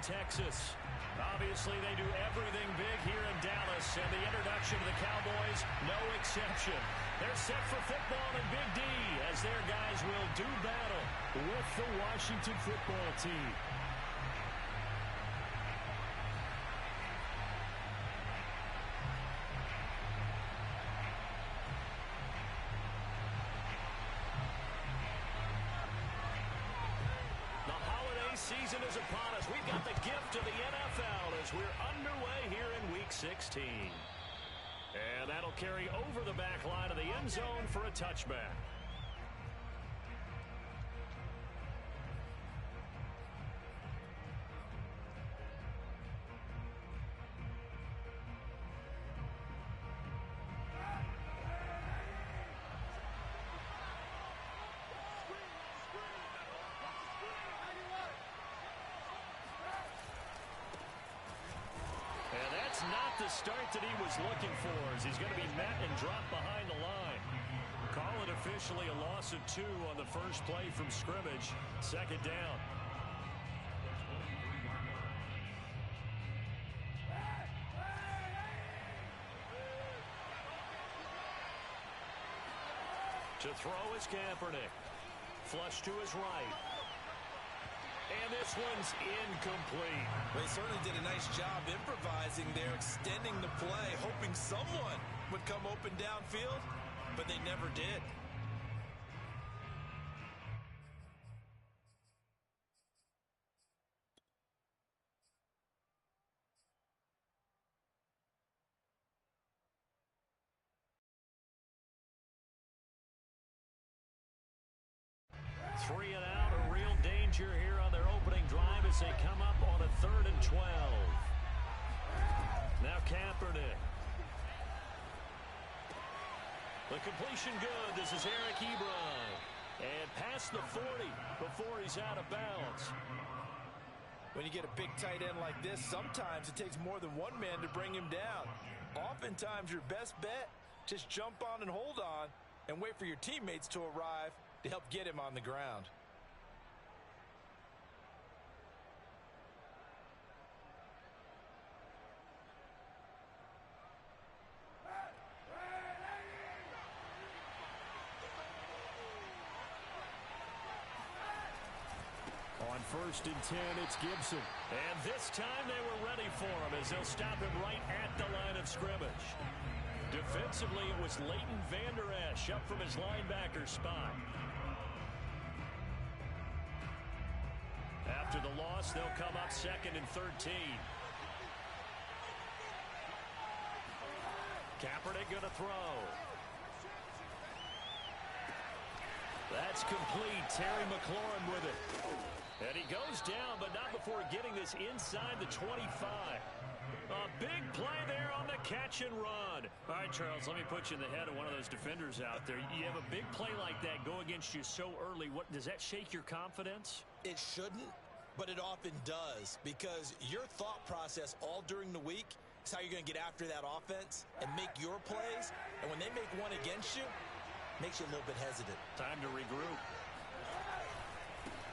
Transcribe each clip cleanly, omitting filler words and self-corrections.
Texas. Obviously, they do everything big here in Dallas, and the introduction to the Cowboys, no exception. They're set for football in Big D as their guys will do battle with the Washington football team. Season is upon us. We've got the gift of the NFL as we're underway here in Week 16. And that'll carry over the back line of the end zone for a touchback. Not the start that he was looking for as he's going to be met and dropped behind the line. Call it officially a loss of 2 on the first play from scrimmage. Second down. To throw is Kaepernick. Flush to his right. And this one's incomplete. Well, they certainly did a nice job improvising there, extending the play, hoping someone would come open downfield, but they never did. Three and out, a real danger here on their opening drive as they come up on a 3rd and 12. Now Kaepernick. The completion good. This is Eric Ebron. And past the 40 before he's out of bounds. When you get a big tight end like this, sometimes it takes more than one man to bring him down. Oftentimes your best bet, just jump on and hold on and wait for your teammates to arrive to help get him on the ground. On 1st and 10, it's Gibson. And this time they were ready for him as they'll stop him right at the line of scrimmage. Defensively, it was Leighton Vander Esch up from his linebacker spot. After the loss, they'll come up 2nd and 13. Kaepernick going to throw. That's complete. Terry McLaurin with it. And he goes down, but not before getting this inside the 25. A big play there on the catch and run. All right, Charles, let me put you in the head of one of those defenders out there. You have a big play like that go against you so early. What does that shake your confidence? It shouldn't, but it often does, because your thought process all during the week is how you're going to get after that offense and make your plays. And when they make one against you, it makes you a little bit hesitant. Time to regroup.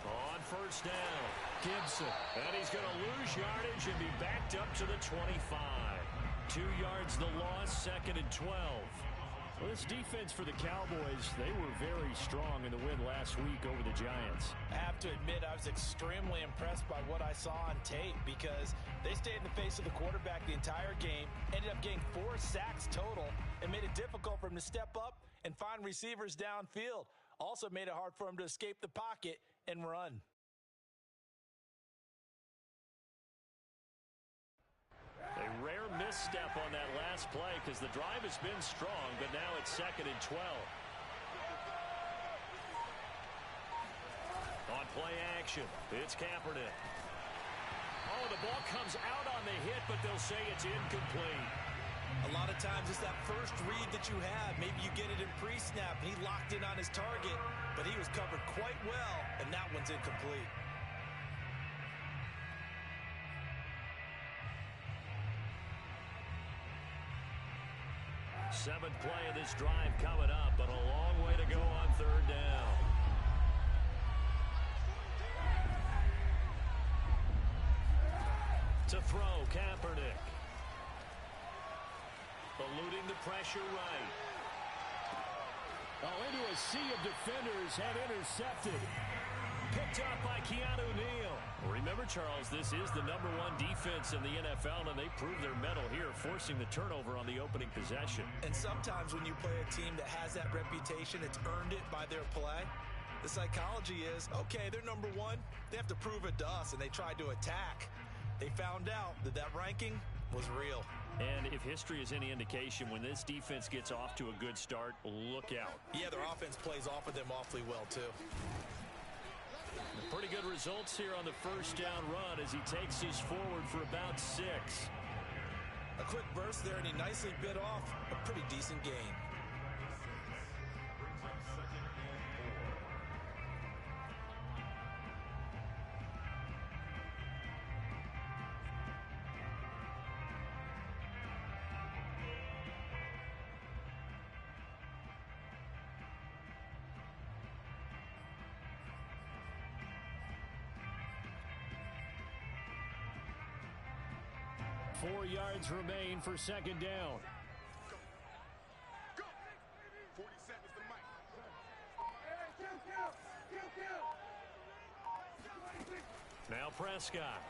On 1st down, Gibson. And he's going to lose yardage and be backed up to the 25. 2 yards the loss, 2nd and 12. Well, this defense for the Cowboys, they were very strong in the win last week over the Giants. I have to admit, I was extremely impressed by what I saw on tape because they stayed in the face of the quarterback the entire game, ended up getting 4 sacks total, and made it difficult for him to step up and find receivers downfield. Also made it hard for him to escape the pocket and run. A rare misstep on that last play because the drive has been strong, but now it's 2nd and 12. On play action, it's Kaepernick. Oh, the ball comes out on the hit, but they'll say it's incomplete. A lot of times it's that first read that you have. Maybe you get it in pre-snap, and he locked in on his target, but he was covered quite well, and that one's incomplete. Seventh play of this drive coming up, but a long way to go on 3rd down. To throw, Kaepernick. Eluding the pressure right. Oh, into a sea of defenders and intercepted. Picked up by Keanu Neal. Remember, Charles, this is the #1 defense in the NFL, and they prove their mettle here, forcing the turnover on the opening possession. And sometimes when you play a team that has that reputation, it's earned it by their play. The psychology is, okay, they're #1. They have to prove it to us, and they tried to attack. They found out that that ranking was real. And if history is any indication, when this defense gets off to a good start, look out. Yeah, their offense plays off of them awfully well, too. Pretty good results here on the first down run as he takes us forward for about 6. A quick burst there, and he nicely bit off a pretty decent gain. Four yards remain for second down. Go. 40 seconds to Mike. Now Prescott.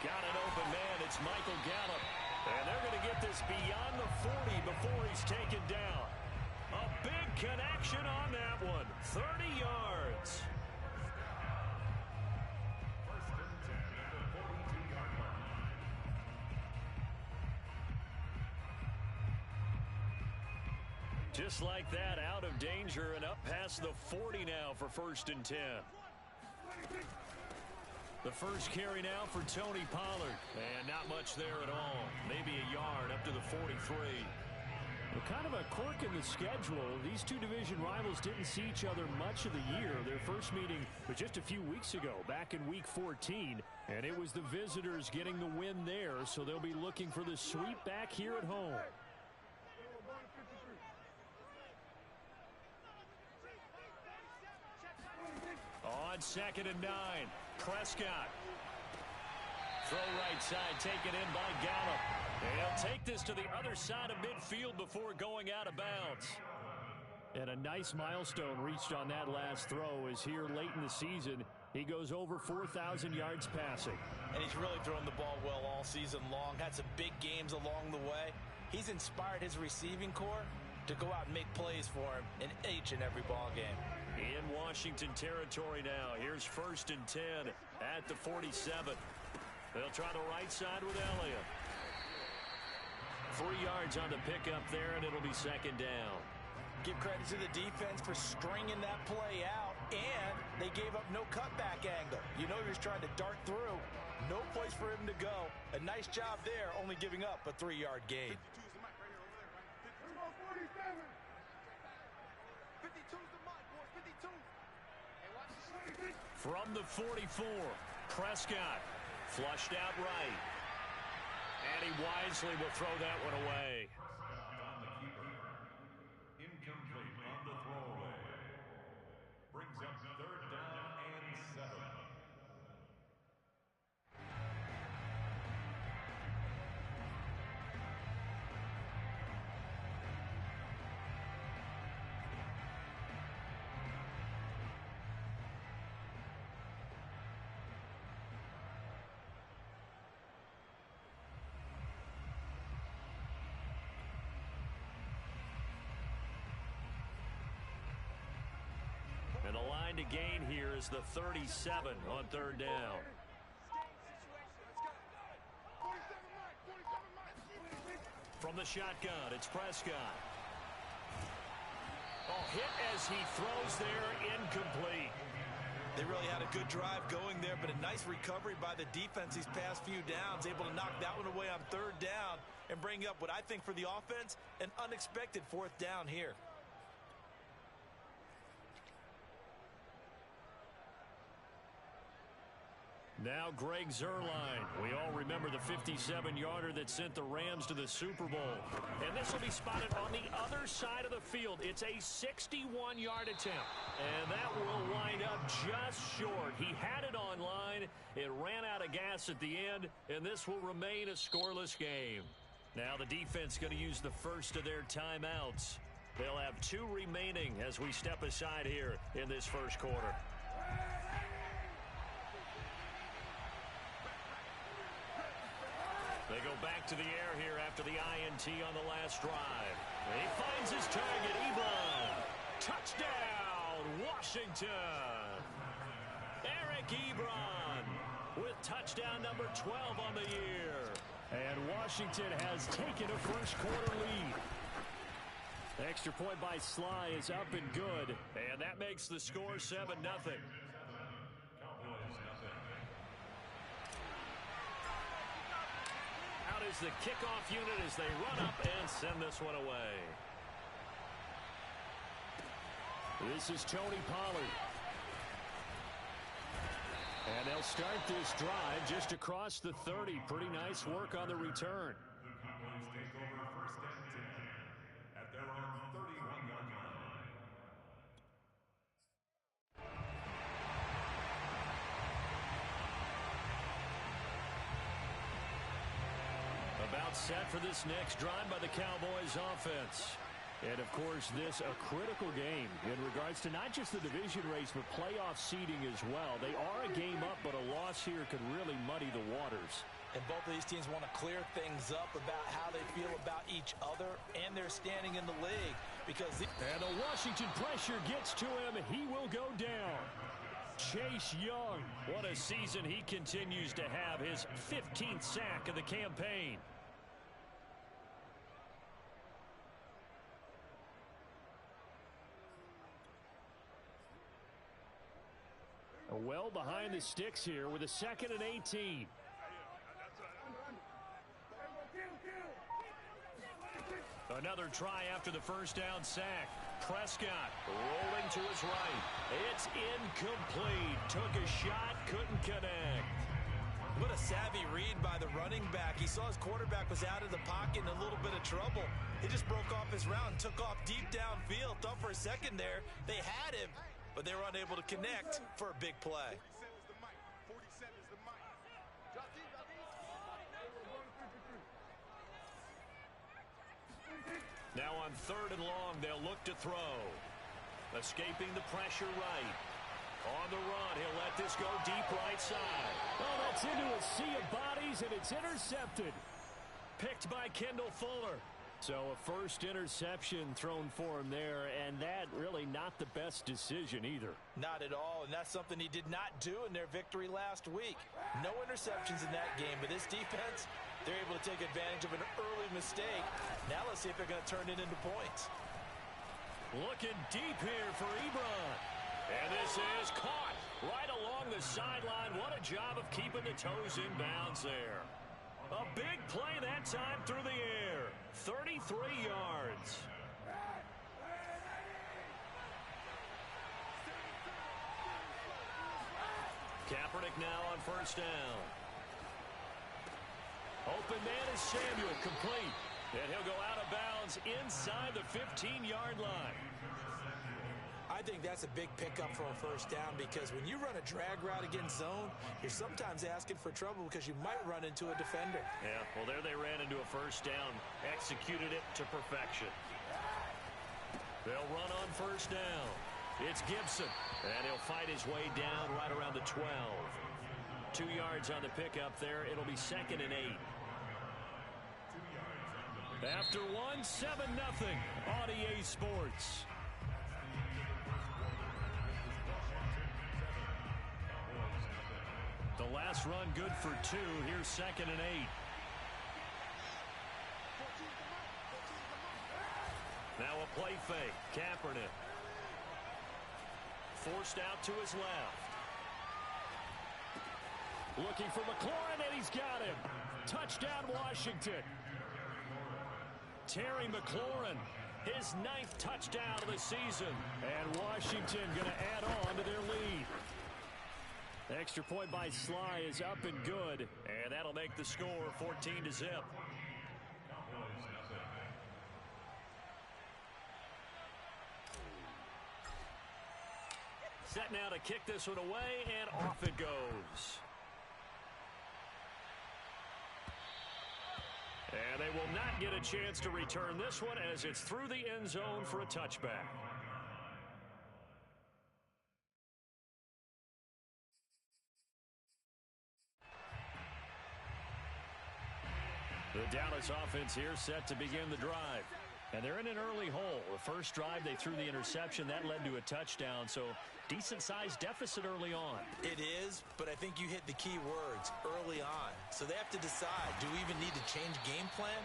Got an open man. It's Michael Gallup. And they're going to get this beyond the 40 before he's taken down. A big connection on that one. 30 yards. Just like that, out of danger and up past the 40 now for 1st and 10. The first carry now for Tony Pollard. And not much there at all. Maybe a yard up to the 43. Well, kind of a quirk in the schedule. These two division rivals didn't see each other much of the year. Their first meeting was just a few weeks ago, back in Week 14. And it was the visitors getting the win there, so they'll be looking for the sweep back here at home. On 2nd and 9, Prescott. Throw right side, taken in by Gallup. And he'll take this to the other side of midfield before going out of bounds. And a nice milestone reached on that last throw as here late in the season, he goes over 4,000 yards passing. And he's really thrown the ball well all season long. Had some big games along the way. He's inspired his receiving corps to go out and make plays for him in each and every ball game. In Washington territory now. Here's 1st and 10 at the 47. They'll try the right side with Elliott. 3 yards on the pickup there, and it'll be 2nd down. Give credit to the defense for stringing that play out, and they gave up no cutback angle. You know he was trying to dart through. No place for him to go. A nice job there, only giving up a 3-yard gain. 52's the mark, boys. 52. From the 44, Prescott flushed out right. And he wisely will throw that one away. On the keeper. Incomplete on the throwaway. Brings up 3rd down and 7. And the line to gain here is the 37 on 3rd down. From the shotgun, it's Prescott. Oh, hit as he throws there, incomplete. They really had a good drive going there, but a nice recovery by the defense these past few downs, able to knock that one away on 3rd down and bring up what I think for the offense, an unexpected 4th down here. Now Greg Zuerlein. We all remember the 57-yarder that sent the Rams to the Super Bowl. And this will be spotted on the other side of the field. It's a 61-yard attempt. And that will wind up just short. He had it on line. It ran out of gas at the end. And this will remain a scoreless game. Now the defense going to use the first of their timeouts. They'll have 2 remaining as we step aside here in this first quarter. They go back to the air here after the INT on the last drive. And he finds his target, Ebron. Touchdown, Washington. Eric Ebron with touchdown number 12 on the year. And Washington has taken a first quarter lead. Extra point by Sly is up and good. And that makes the score 7-0. Out is the kickoff unit as they run up and send this one away. This is Tony Pollard. And they'll start this drive just across the 30. Pretty nice work on the return. The Cowboys take over first and 10 at their own 31-yard line. About set for this next drive by the Cowboys offense. And, of course, this a critical game in regards to not just the division race, but playoff seeding as well. They are a game up, but a loss here could really muddy the waters. And both of these teams want to clear things up about how they feel about each other and their standing in the league. And the Washington pressure gets to him. He will go down. Chase Young, what a season he continues to have. His 15th sack of the campaign. Well behind the sticks here with a 2nd and 18. Another try after the first down sack. Prescott rolling to his right. It's incomplete. Took a shot, couldn't connect. What a savvy read by the running back. He saw his quarterback was out of the pocket in a little bit of trouble. He just broke off his route and took off deep downfield. Thought for a second there they had him, but they were unable to connect for a big play. 47 is the mic. Now on 3rd and long, they'll look to throw. Escaping the pressure right. On the run, he'll let this go deep right side. Oh, that's into a sea of bodies, and it's intercepted. Picked by Kendall Fuller. So a first interception thrown for him there, and that really not the best decision either. Not at all, and that's something he did not do in their victory last week. No interceptions in that game, but this defense, they're able to take advantage of an early mistake. Now let's see if they're going to turn it into points. Looking deep here for Ebron. And this is caught right along the sideline. What a job of keeping the toes in bounds there. A big play that time through the air. 33 yards. Kaepernick now on first down. Open man is Samuel, complete. And he'll go out of bounds inside the 15-yard line. I think that's a big pickup for a first down because when you run a drag route against zone, you're sometimes asking for trouble because you might run into a defender. Yeah, well, there they ran into a first down, executed it to perfection. They'll run on first down. It's Gibson, and he'll fight his way down right around the 12. 2 yards on the pickup there. It'll be 2nd and 8. After one, 7-0 on EA Sports. The last run good for 2. Here's 2nd and 8. Now a play fake. Kaepernick. Forced out to his left. Looking for McLaurin, and he's got him. Touchdown, Washington. Terry McLaurin, his 9th touchdown of the season. And Washington going to add on to their lead. Extra point by Sly is up and good. And that'll make the score 14-0. Set now to kick this one away, and off it goes. And they will not get a chance to return this one as it's through the end zone for a touchback. The Dallas offense here set to begin the drive. And they're in an early hole. The first drive, they threw the interception. That led to a touchdown, so decent-sized deficit early on. It is, but I think you hit the key words, early on. So they have to decide, do we even need to change game plan,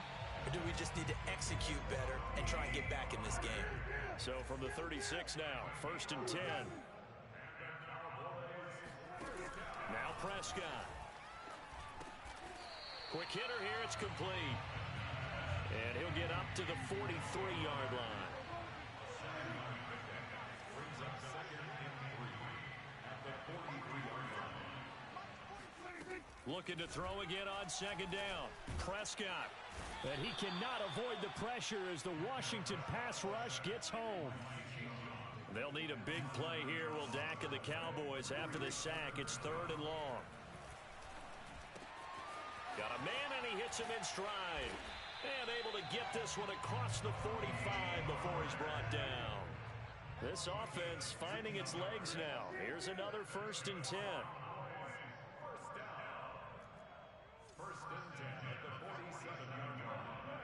or do we just need to execute better and try and get back in this game? So from the 36 now, 1st and 10. Now Prescott. Quick hitter here, it's complete. And he'll get up to the 43-yard line. Looking to throw again on 2nd down. Prescott. And he cannot avoid the pressure as the Washington pass rush gets home. They'll need a big play here, will Dak and the Cowboys after the sack. It's 3rd and long. Got a man, and he hits him in stride. And able to get this one across the 45 before he's brought down. This offense finding its legs now. Here's another 1st and 10. First and 10 at the 47-yard line.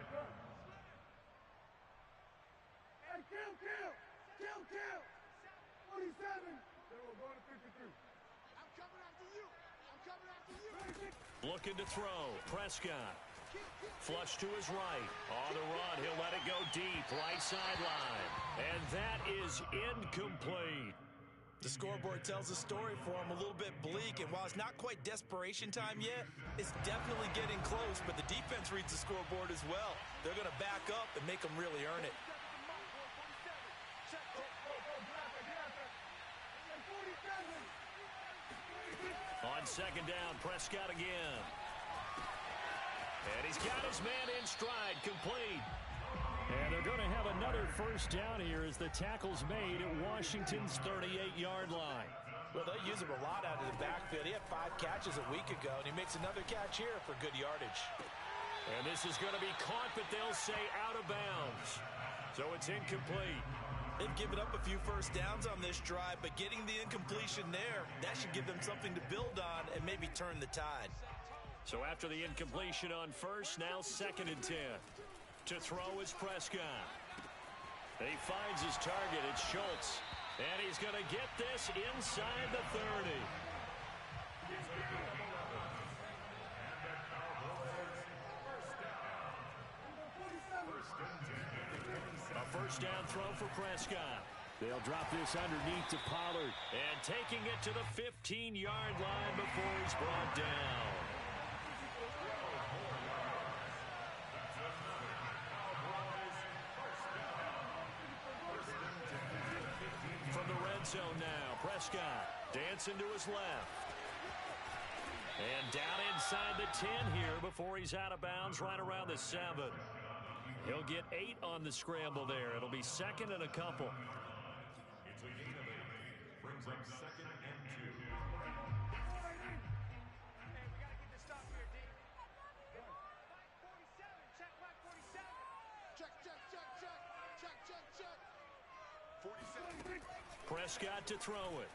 Hey, kill! 47! Then we're going to 53. I'm coming after you! Looking to throw. Prescott. Flush to his right. On the run, he'll let it go deep. Right sideline. And that is incomplete. The scoreboard tells a story for him, a little bit bleak, and while it's not quite desperation time yet, it's definitely getting close, but the defense reads the scoreboard as well. They're going to back up and make them really earn it. On 2nd down, Prescott again. And he's got his man in stride, complete. And they're going to have another 1st down here as the tackle's made at Washington's 38-yard line. Well, they use him a lot out of the backfield. He had 5 catches a week ago, and he makes another catch here for good yardage. And this is going to be caught, but they'll say out of bounds. So it's incomplete. They've given up a few 1st downs on this drive, but getting the incompletion there, that should give them something to build on and maybe turn the tide. So after the incompletion on 1st, now 2nd and 10. To throw is Prescott. And he finds his target. It's Schultz. And he's going to get this inside the 30. A 1st down throw for Prescott. They'll drop this underneath to Pollard. And taking it to the 15-yard line before he's brought down. From the red zone now, Prescott dancing to his left. And down inside the 10 here before he's out of bounds right around the 7. He'll get 8 on the scramble there. It'll be 2nd and a couple. It's a gain of 8. Brings up 2nd and 2. Hey, we got to get this stop here, D. 47, check, 47. Check. 47. Prescott to throw it.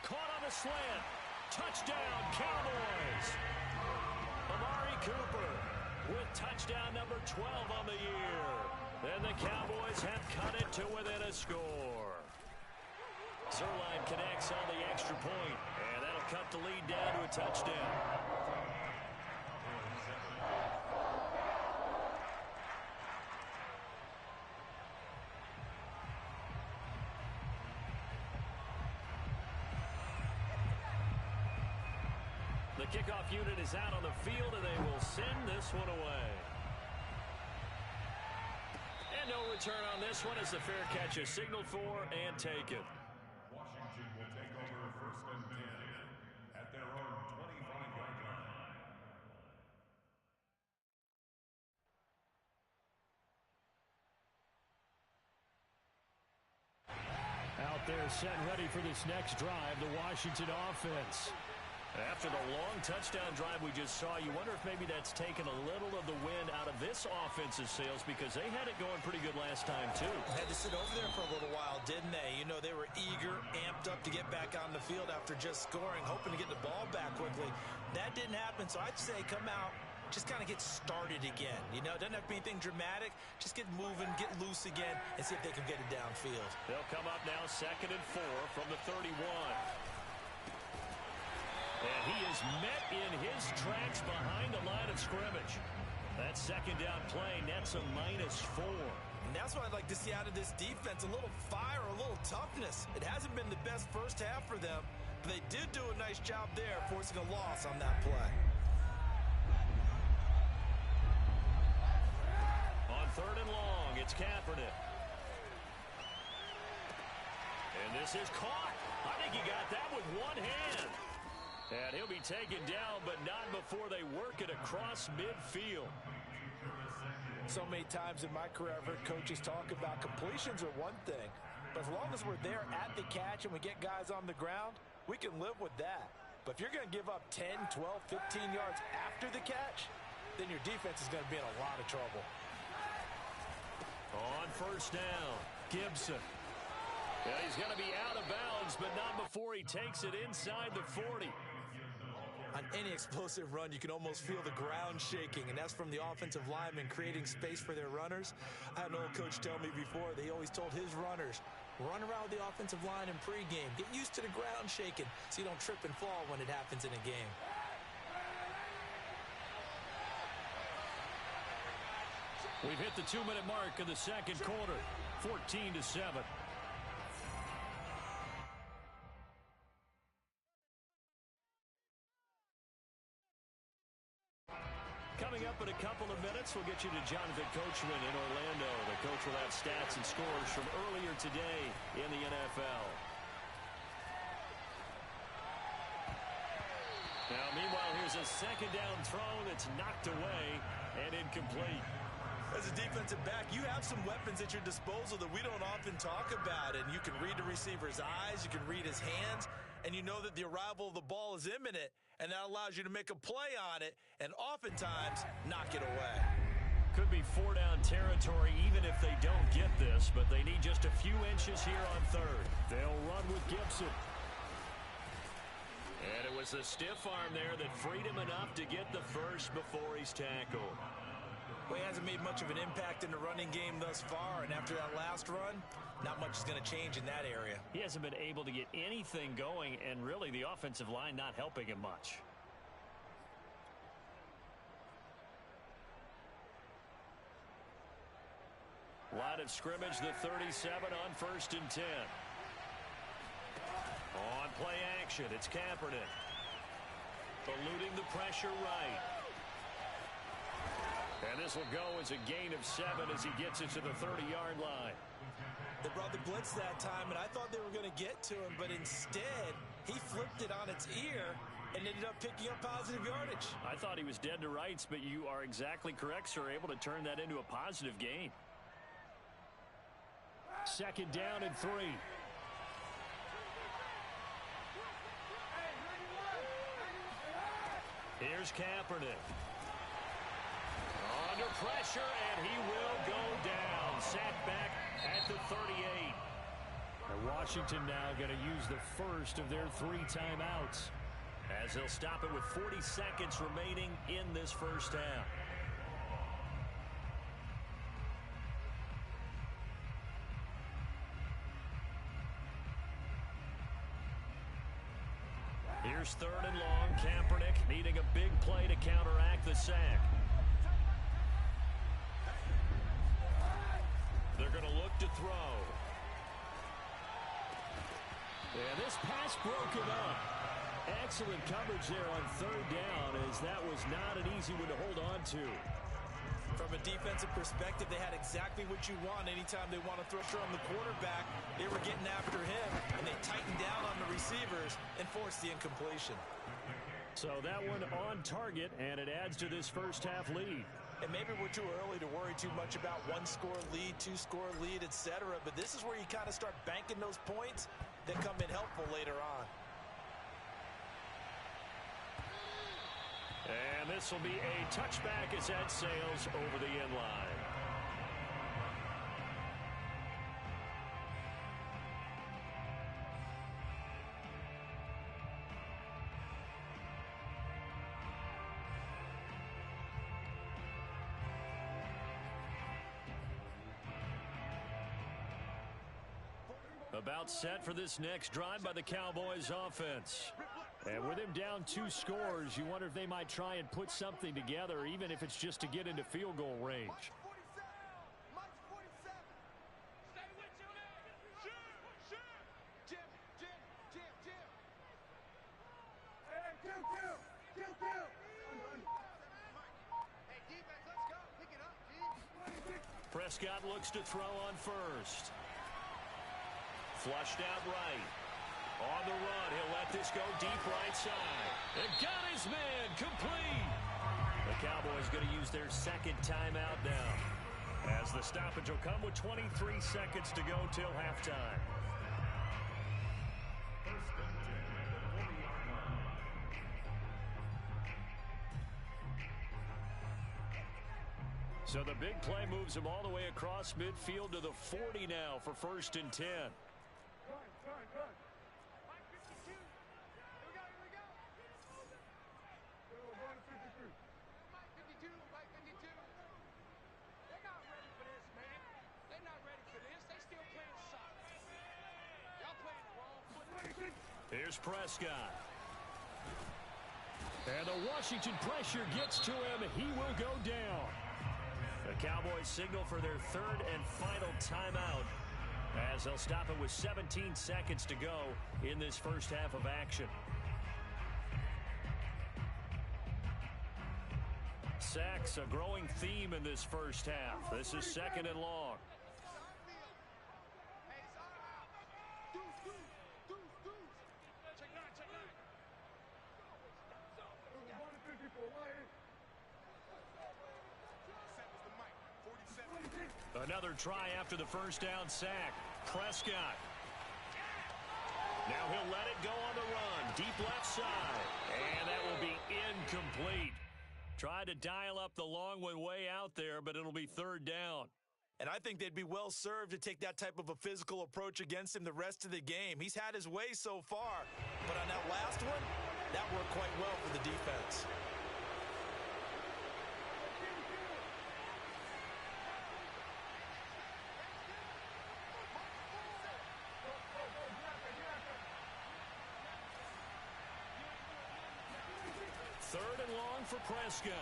Caught on the slant. Touchdown, Cowboys. Amari Cooper with touchdown number 12 on the year. Then the Cowboys have cut it to within a score. Zuerlein connects on the extra point, and that'll cut the lead down to a touchdown. The kickoff unit is out on the field, and they will send this one away. And no return on this one as the fair catch is signaled for and taken. Washington will take over 1st and They're set ready for this next drive, the Washington offense. After the long touchdown drive we just saw, you wonder if maybe that's taken a little of the wind out of this offensive sails, because they had it going pretty good last time too. Had to sit over there for a little while, didn't they? You know, they were eager, amped up to get back on the field after just scoring, hoping to get the ball back quickly. That didn't happen, so I'd say come out, just kind of get started again. You know, it doesn't have to be anything dramatic. Just get moving, get loose again, and see if they can get it downfield. They'll come up now 2nd and 4 from the 31. And he is met in his tracks behind the line of scrimmage. That second down play nets a -4. And that's what I'd like to see out of this defense, a little fire, a little toughness. It hasn't been the best first half for them, but they did do a nice job there, forcing a loss on that play. On 3rd and long, it's Kaepernick. And this is caught. I think he got that with one hand. And he'll be taken down, but not before they work it across midfield. So many times in my career, I've heard coaches talk about completions are one thing, but as long as we're there at the catch and we get guys on the ground, we can live with that. But if you're going to give up 10, 12, 15 yards after the catch, then your defense is going to be in a lot of trouble. On 1st down, Gibson. Yeah, he's going to be out of bounds, but not before he takes it inside the 40. On any explosive run, you can almost feel the ground shaking, and that's from the offensive linemen creating space for their runners. I had an old coach tell me before, they always told his runners, run around with the offensive line in pregame. Get used to the ground shaking so you don't trip and fall when it happens in a game. We've hit the 2-minute mark of the second quarter, 14-7. Coming up in a couple of minutes, we'll get you to Jonathan Coachman in Orlando. The coach will have stats and scores from earlier today in the NFL. Now, meanwhile, here's a second down throw that's knocked away and incomplete. As a defensive back, you have some weapons at your disposal that we don't often talk about, and you can read the receiver's eyes, you can read his hands, and you know that the arrival of the ball is imminent, and that allows you to make a play on it and oftentimes knock it away. Could be 4-down territory even if they don't get this, but they need just a few inches here on 3rd. They'll run with Gibson. And it was the stiff arm there that freed him enough to get the first before he's tackled. Well, he hasn't made much of an impact in the running game thus far, and after that last run, not much is going to change in that area. He hasn't been able to get anything going, and really the offensive line not helping him much. Line of scrimmage, the 37 on 1st and 10. On play action, it's Kaepernick. Eluding the pressure right. And this will go as a gain of 7 as he gets it to the 30-yard line. They brought the blitz that time, and I thought they were going to get to him, but instead, he flipped it on its ear and ended up picking up positive yardage. I thought he was dead to rights, but you are exactly correct, sir, able to turn that into a positive gain. Second down and 3. Here's Kaepernick. Under pressure, and he will go down. Sacked back at the 38. And Washington now going to use the first of their 3 timeouts, as they'll stop it with 40 seconds remaining in this first half. Here's 3rd and long. Kaepernick needing a big play to counteract the sack. They're going to look to throw. And this pass broken up. Excellent coverage there on 3rd down, as that was not an easy one to hold on to. From a defensive perspective, they had exactly what you want. Anytime they want to throw pressure on the quarterback, they were getting after him, and they tightened down on the receivers and forced the incompletion. So that one on target, and it adds to this first half lead. And maybe we're too early to worry too much about one-score lead, two-score lead, etc. But this is where you kind of start banking those points that come in helpful later on. And this will be a touchback as that sails over the end line. About set for this next drive by the Cowboys offense. And with him down 2 scores, you wonder if they might try and put something together, even if it's just to get into field goal range. Prescott looks to throw on first. Flushed out right. On the run, he'll let this go deep right side. And got his man complete. The Cowboys going to use their second timeout now, as the stoppage will come with 23 seconds to go till halftime. So the big play moves him all the way across midfield to the 40 now for 1st and 10. Here's Prescott. And the Washington pressure gets to him. He will go down. The Cowboys signal for their 3rd and final timeout, as they'll stop it with 17 seconds to go in this first half of action. Sacks, a growing theme in this first half. This is 2nd and long. Another try after the first down sack. Prescott. Now he'll let it go on the run. Deep left side. And that will be incomplete. Tried to dial up the long one way out there, but it'll be 3rd down. And I think they'd be well served to take that type of a physical approach against him the rest of the game. He's had his way so far. But on that last one, that worked quite well for the defense. Third and long for Prescott.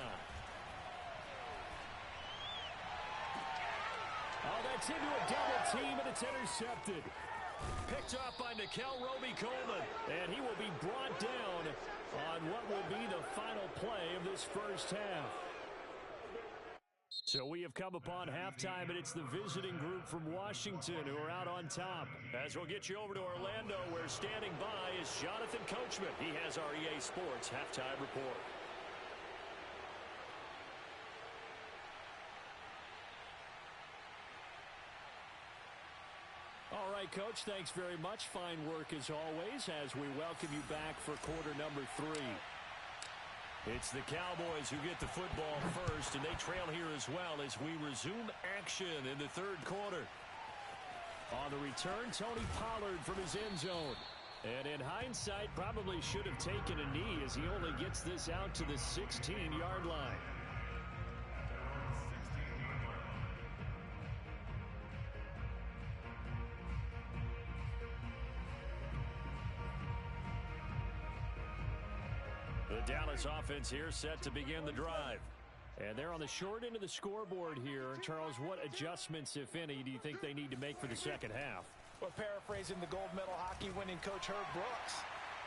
Oh, that's into a double team, and it's intercepted. Picked off by Nickell Robey-Coleman, and he will be brought down on what will be the final play of this first half. So we have come upon halftime, and it's the visiting group from Washington who are out on top. As we'll get you over to Orlando, where standing by is Jonathan Coachman. He has our EA Sports Halftime Report. All right, Coach, thanks very much. Fine work as always as we welcome you back for quarter number 3. It's the Cowboys who get the football first, and they trail here as well as we resume action in the 3rd quarter. On the return, Tony Pollard from his end zone. And in hindsight, probably should have taken a knee as he only gets this out to the 16-yard line. The Dallas offense here set to begin the drive. And they're on the short end of the scoreboard here. Charles, what adjustments, if any, do you think they need to make for the second half? Well, paraphrasing the gold medal hockey winning coach Herb Brooks,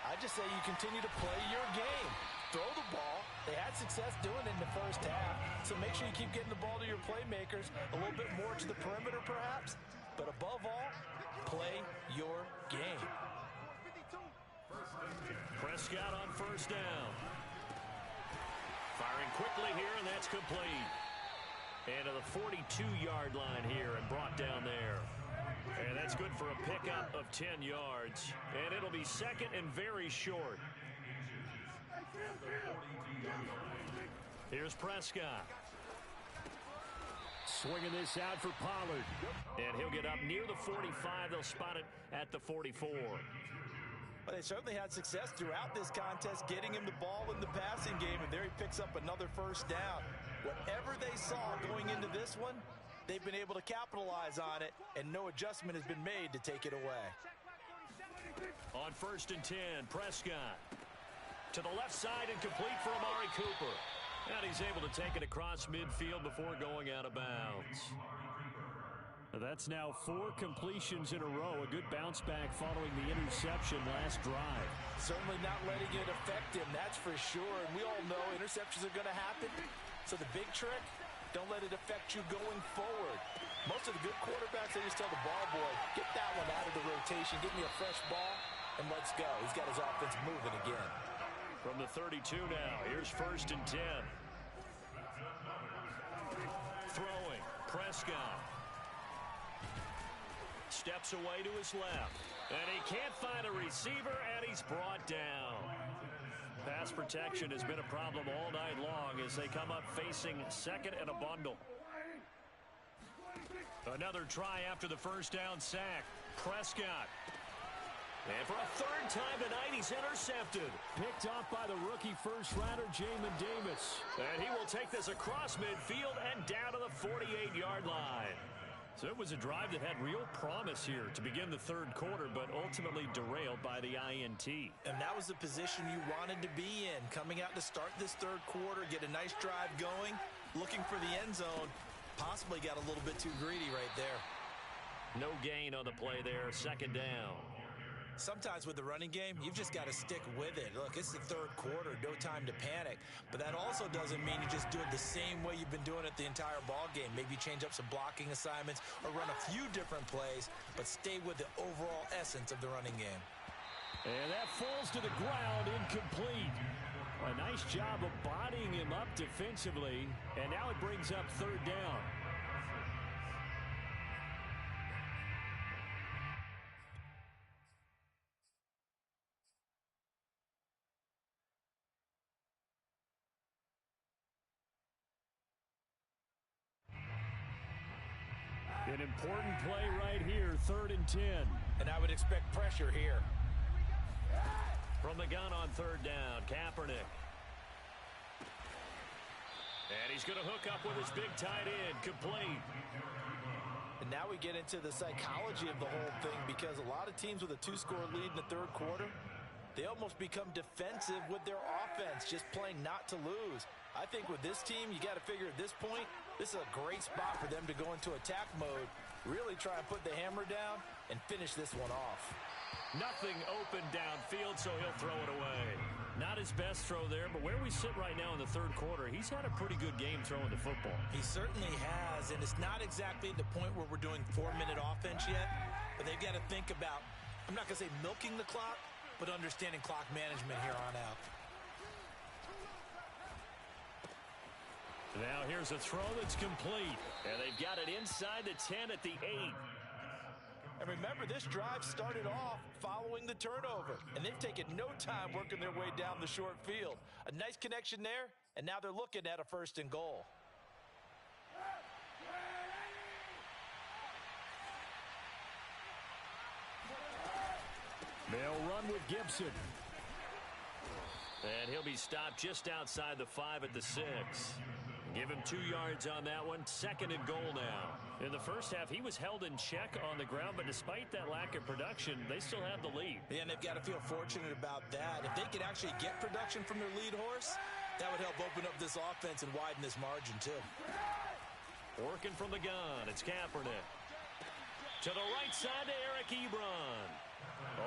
I just say you continue to play your game. Throw the ball. They had success doing it in the first half, so make sure you keep getting the ball to your playmakers, a little bit more to the perimeter perhaps, but above all, play your game. Prescott on first down. Firing quickly here, and that's complete. And to the 42-yard line here and brought down there. And that's good for a pickup of 10 yards. And it'll be second and very short. Here's Prescott. Swinging this out for Pollard. And he'll get up near the 45. They'll spot it at the 44. Well, they certainly had success throughout this contest, getting him the ball in the passing game, and there he picks up another first down. Whatever they saw going into this one, they've been able to capitalize on it, and no adjustment has been made to take it away. On 1st and 10, Prescott. To the left side and complete for Amari Cooper. And he's able to take it across midfield before going out of bounds. That's now 4 completions in a row. A good bounce back following the interception last drive. Certainly not letting it affect him, that's for sure. And we all know interceptions are going to happen. So the big trick, don't let it affect you going forward. Most of the good quarterbacks, they just tell the ball boy, get that one out of the rotation, give me a fresh ball, and let's go. He's got his offense moving again. From the 32 now, here's 1st and 10. Throwing, Prescott. Steps away to his left. And he can't find a receiver, and he's brought down. Pass protection has been a problem all night long as they come up facing second and a bundle. Another try after the first down sack. Prescott. And for a 3rd time tonight, he's intercepted. Picked off by the rookie first-rounder, Jamin Davis. And he will take this across midfield and down to the 48-yard line. So it was a drive that had real promise here to begin the 3rd quarter, but ultimately derailed by the INT. And that was the position you wanted to be in. Coming out to start this 3rd quarter, get a nice drive going, looking for the end zone. Possibly got a little bit too greedy right there. No gain on the play there, 2nd down. Sometimes with the running game, you've just got to stick with it. Look, it's the 3rd quarter, no time to panic. But that also doesn't mean you just do it the same way you've been doing it the entire ball game. Maybe change up some blocking assignments or run a few different plays, but stay with the overall essence of the running game. And that falls to the ground, incomplete. A nice job of bodying him up defensively, and now it brings up 3rd down. An important play right here, 3rd and 10. And I would expect pressure here. From the gun on 3rd down, Kaepernick. And he's going to hook up with his big tight end, complete. And now we get into the psychology of the whole thing, because a lot of teams with a 2-score lead in the 3rd quarter, they almost become defensive with their offense, just playing not to lose. I think with this team, you got to figure at this point, this is a great spot for them to go into attack mode, really try and put the hammer down and finish this one off. Nothing open downfield, so he'll throw it away. Not his best throw there, but where we sit right now in the 3rd quarter, he's had a pretty good game throwing the football. He certainly has, and it's not exactly the point where we're doing 4-minute offense yet, but they've got to think about, I'm not going to say milking the clock, but understanding clock management here on out. Now here's a throw that's complete. And they've got it inside the 10 at the 8. And remember, this drive started off following the turnover. And they've taken no time working their way down the short field. A nice connection there, and now they're looking at a 1st and goal. They'll run with Gibson. And he'll be stopped just outside the 5 at the 6. Give him 2 yards on that one. 2nd and goal now. In the first half, he was held in check on the ground, but despite that lack of production, they still have the lead. Yeah, and they've got to feel fortunate about that. If they could actually get production from their lead horse, that would help open up this offense and widen this margin too. Working from the gun, it's Kaepernick. To the right side to Eric Ebron.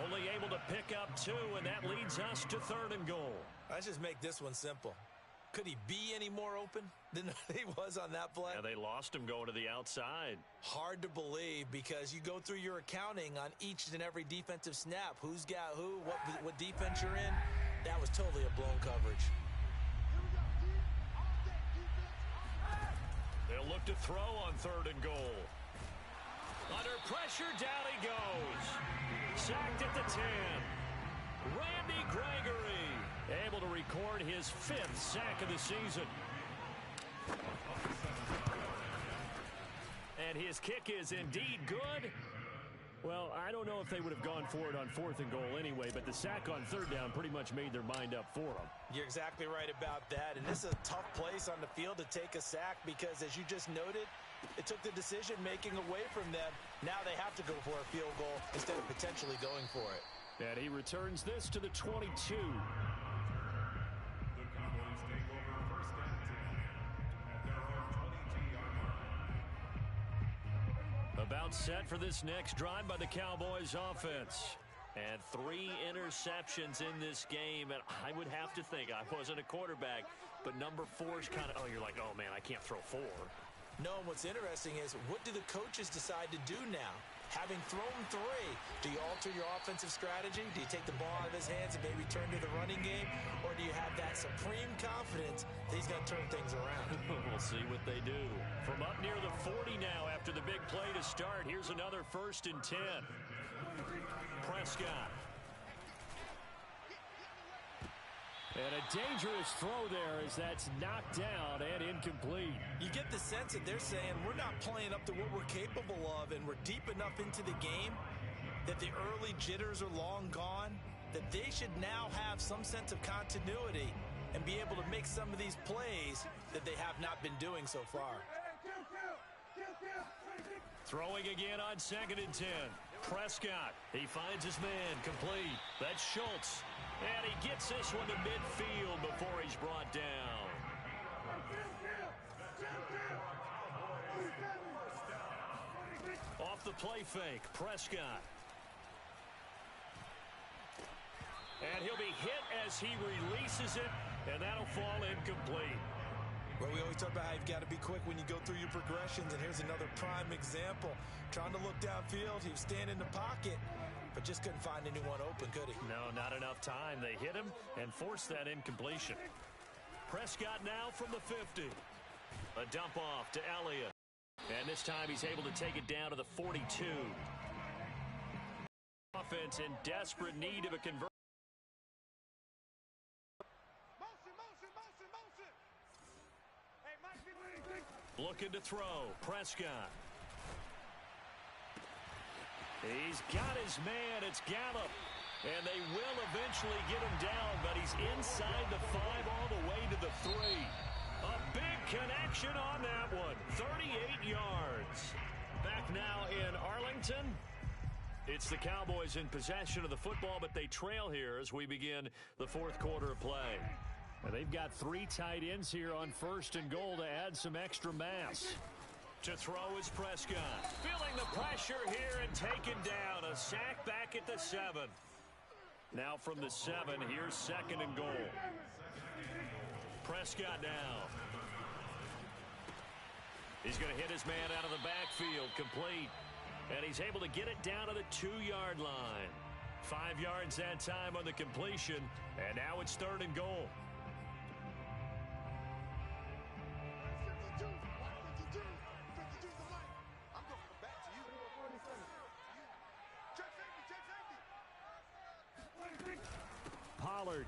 Only able to pick up 2, and that leads us to 3rd and goal. Let's just make this one simple. Could he be any more open than he was on that play? Yeah, they lost him going to the outside. Hard to believe, because you go through your accounting on each and every defensive snap. Who's got who, what defense you're in. That was totally a blown coverage. They'll They'll look to throw on 3rd and goal. Under pressure, down he goes. Sacked at the 10. Randy Gregory able to record his 5th sack of the season. And his kick is indeed good. Well, I don't know if they would have gone for it on 4th and goal anyway, but the sack on 3rd down pretty much made their mind up for them. You're exactly right about that, and this is a tough place on the field to take a sack because, as you just noted, it took the decision-making away from them. Now they have to go for a field goal instead of potentially going for it. And he returns this to the 22. The Cowboys take over 1st and 10 at their own 22-yard line. About set for this next drive by the Cowboys offense. And 3 interceptions in this game. And I would have to think, I wasn't a quarterback, but number 4 is kind of, you're like, oh, man, I can't throw 4. No, and what's interesting is, what do the coaches decide to do now? Having thrown 3, do you alter your offensive strategy? Do you take the ball out of his hands and maybe turn to the running game? Or do you have that supreme confidence that he's going to turn things around? We'll see what they do. From up near the 40 now after the big play to start, here's another 1st and 10. Prescott. And a dangerous throw there as that's knocked down and incomplete. You get the sense that they're saying we're not playing up to what we're capable of, and we're deep enough into the game that the early jitters are long gone, that they should now have some sense of continuity and be able to make some of these plays that they have not been doing so far. Throwing again on 2nd and 10. Prescott, he finds his man, complete. That's Schultz. And he gets this one to midfield before he's brought down. Off the play fake, Prescott. And he'll be hit as he releases it, and that'll fall incomplete. Well, we always talk about how you've got to be quick when you go through your progressions, and here's another prime example. Trying to look downfield, he was standing in the pocket, but just couldn't find anyone open, could he? No, not enough time. They hit him and forced that incompletion. Prescott now from the 50. A dump off to Elliott. And this time he's able to take it down to the 42. Offense in desperate need of a conversion. Looking to throw. Prescott. He's got his man. It's Gallup. And they will eventually get him down, but he's inside the 5 all the way to the 3. A big connection on that one. 38 yards. Back now in Arlington. It's the Cowboys in possession of the football, but they trail here as we begin the 4th quarter of play. And they've got 3 tight ends here on 1st and goal to add some extra mass. To throw is Prescott. Feeling the pressure here and taken down. A sack back at the 7. Now from the 7, here's 2nd and goal. Prescott now. He's going to hit his man out of the backfield, complete. And he's able to get it down to the 2-yard line. 5 yards that time on the completion. And now it's 3rd and goal. Pollard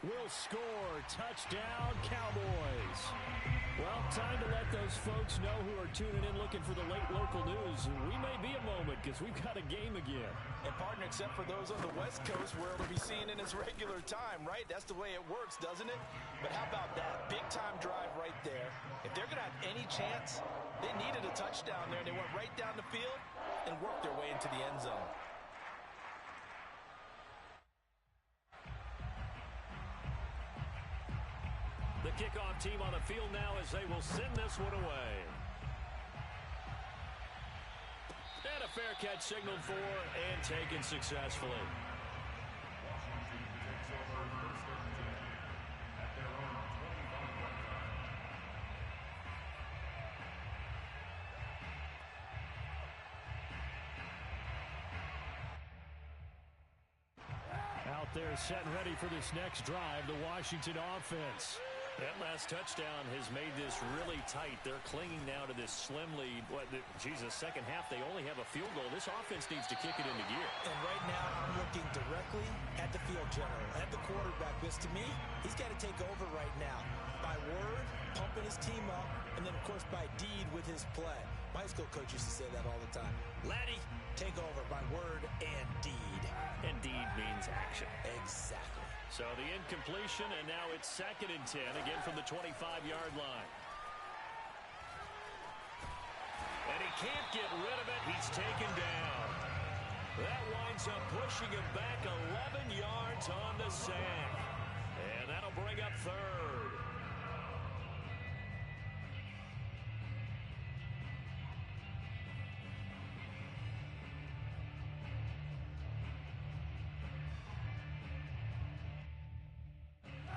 will score. Touchdown, Cowboys. Well, time to let those folks know who are tuning in looking for the late local news. We may be a moment because we've got a game again. And partner, except for those on the West Coast where it'll be seen in its regular time, right? That's the way it works, doesn't it? But how about that big-time drive right there? If they're going to have any chance, they needed a touchdown there. They went right down the field and worked their way into the end zone. The kickoff team on the field now as they will send this one away. And a fair catch signaled for and taken successfully. Washington takes over 1st and 10 at their own 25-yard line. Out there set ready for this next drive, the Washington offense. That last touchdown has made this really tight. They're clinging now to this slim lead. Second half, they only have a field goal. This offense needs to kick it into gear. And right now, I'm looking directly at the field general, at the quarterback, because to me, he's got to take over right now. By word, pumping his team up, and then, of course, by deed with his play. My high school coach used to say that all the time. Laddie, take over by word and deed. And deed means action. Exactly. So the incompletion, and now it's 2nd and 10, again from the 25-yard line. And he can't get rid of it. He's taken down. That winds up pushing him back 11 yards on the sack. And that'll bring up 3rd.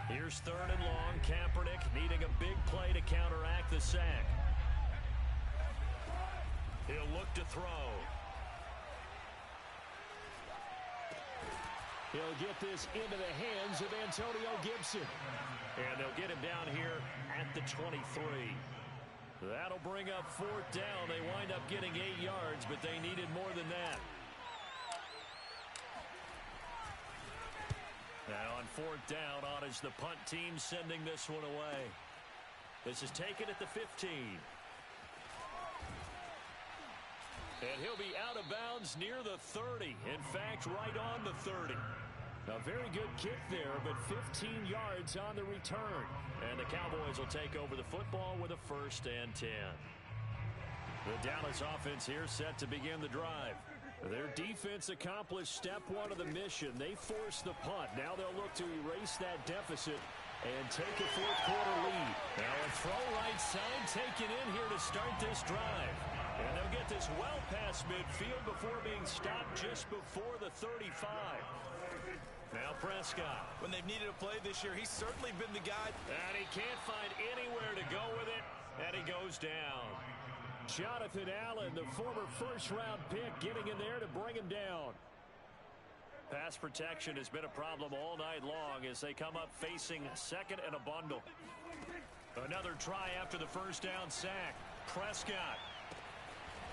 Here's 3rd and long. Kaepernick needing a big play to counteract the sack. He'll look to throw. He'll get this into the hands of Antonio Gibson. And they'll get him down here at the 23. That'll bring up 4th down. They wind up getting 8 yards, but they needed more than that. Now on 4th down, on is the punt team sending this one away. This is taken at the 15. And he'll be out of bounds near the 30. In fact, right on the 30. A very good kick there, but 15 yards on the return. And the Cowboys will take over the football with a 1st and 10. The Dallas offense here set to begin the drive. Their defense accomplished step 1 of the mission. They forced the punt. Now they'll look to erase that deficit and take a 4th quarter lead. Now a throw right side taken in here to start this drive. And they'll get this well past midfield before being stopped just before the 35. Now Prescott. When they've needed a play this year, he's certainly been the guy. And he can't find anywhere to go with it. And he goes down. Jonathan Allen, the former 1st-round pick, getting in there to bring him down. Pass protection has been a problem all night long as they come up facing 2nd and a bundle. Another try after the 1st down sack. Prescott.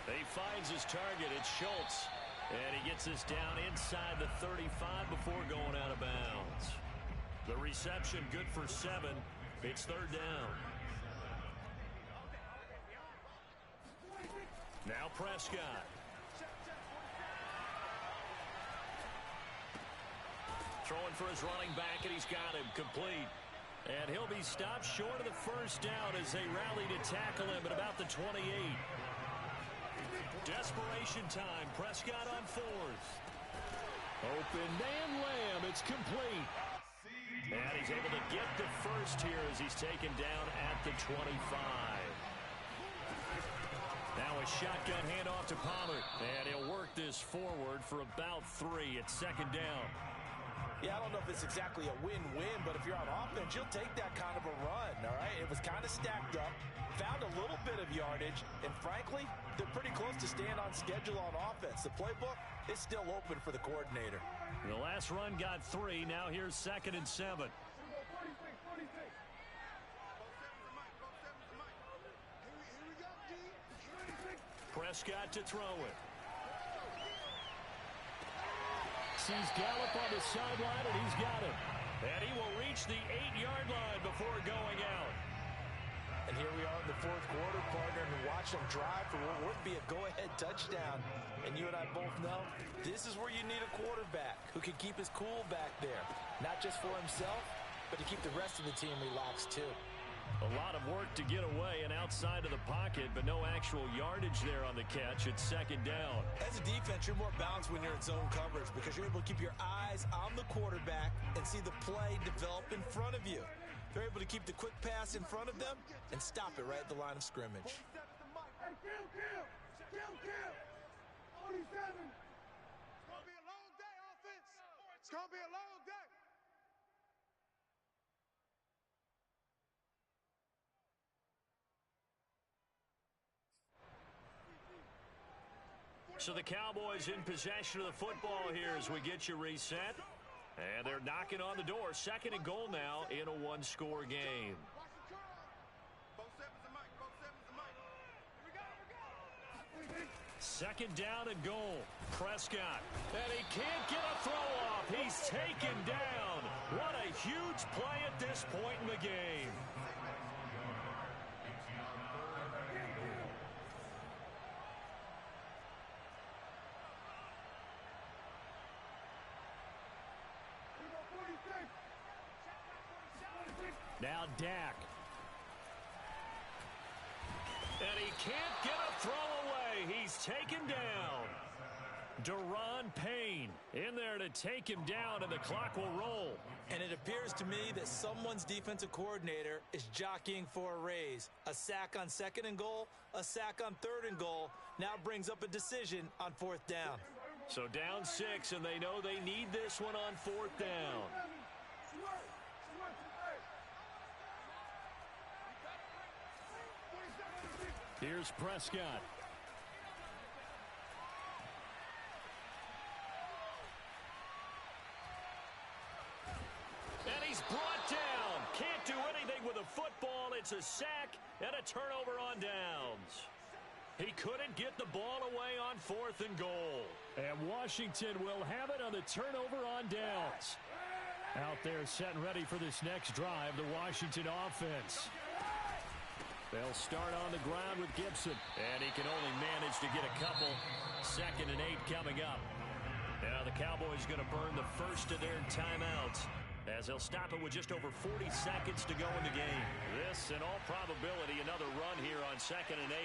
He finds his target. It's Schultz. And he gets this down inside the 35 before going out of bounds. The reception good for 7. It's 3rd down. Now Prescott. Throwing for his running back, and he's got him complete. And he'll be stopped short of the 1st down as they rally to tackle him at about the 28. Desperation time. Prescott on 4th. Open man Lamb. It's complete. And he's able to get the 1st here as he's taken down at the 25. Now a shotgun handoff to Pollard. And he'll work this forward for about 3 at 2nd down. Yeah, I don't know if it's exactly a win-win, but if you're on offense, you'll take that kind of a run, all right? It was kind of stacked up, found a little bit of yardage, and frankly, they're pretty close to staying on schedule on offense. The playbook is still open for the coordinator. The last run got 3. Now here's 2nd and 7. Prescott to throw it. Sees Gallup on the sideline, and he's got him. And he will reach the 8-yard line before going out. And here we are in the 4th quarter, partner, and watch them drive for what would be a go-ahead touchdown. And you and I both know this is where you need a quarterback who can keep his cool back there. Not just for himself, but to keep the rest of the team relaxed, too. A lot of work to get away and outside of the pocket, but no actual yardage there on the catch at 2nd down. As a defense, you're more balanced when you're in zone coverage because you're able to keep your eyes on the quarterback and see the play develop in front of you. They're able to keep the quick pass in front of them and stop it right at the line of scrimmage. Hey, kill. 47. It's going to be a long day, offense. It's going to be a long day. So the Cowboys in possession of the football here as we get you reset. And they're knocking on the door. 2nd and goal now in a 1-score game. Second down and goal. Prescott. And he can't get a throw off. He's taken down. What a huge play at this point in the game. Now Dak. And he can't get a throw away. He's taken down. Daron Payne in there to take him down, and the clock will roll. And it appears to me that someone's defensive coordinator is jockeying for a raise. A sack on 2nd and goal, a sack on 3rd and goal now brings up a decision on 4th down. So down 6, and they know they need this one on 4th down. Here's Prescott. And he's brought down. Can't do anything with a football. It's a sack and a turnover on downs. He couldn't get the ball away on 4th and goal. And Washington will have it on the turnover on downs. Out there set and ready for this next drive, the Washington offense. They'll start on the ground with Gibson. And he can only manage to get a couple. 2nd and 8 coming up. Now the Cowboys going to burn the first of their timeouts, as they'll stop it with just over 40 seconds to go in the game. This, in all probability, another run here on 2nd and 8.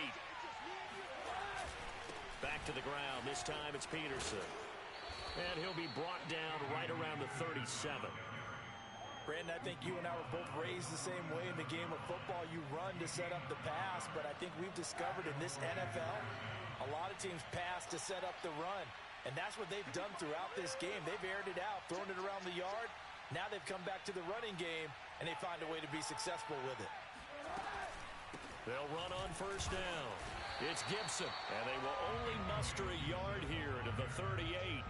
Back to the ground. This time it's Peterson. And he'll be brought down right around the 37. Brandon, I think you and I were both raised the same way in the game of football. You run to set up the pass, but I think we've discovered in this NFL, a lot of teams pass to set up the run. And that's what they've done throughout this game. They've aired it out, thrown it around the yard. Now they've come back to the running game, and they find a way to be successful with it. They'll run on 1st down. It's Gibson, and they will only muster a yard here to the 38.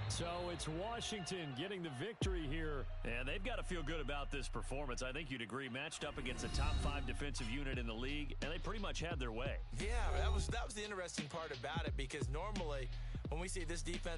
So it's Washington getting the victory here. And they've got to feel good about this performance. I think you'd agree, matched up against a top 5 defensive unit in the league, and they pretty much had their way. Yeah, that was the interesting part about it, because normally when we see this defense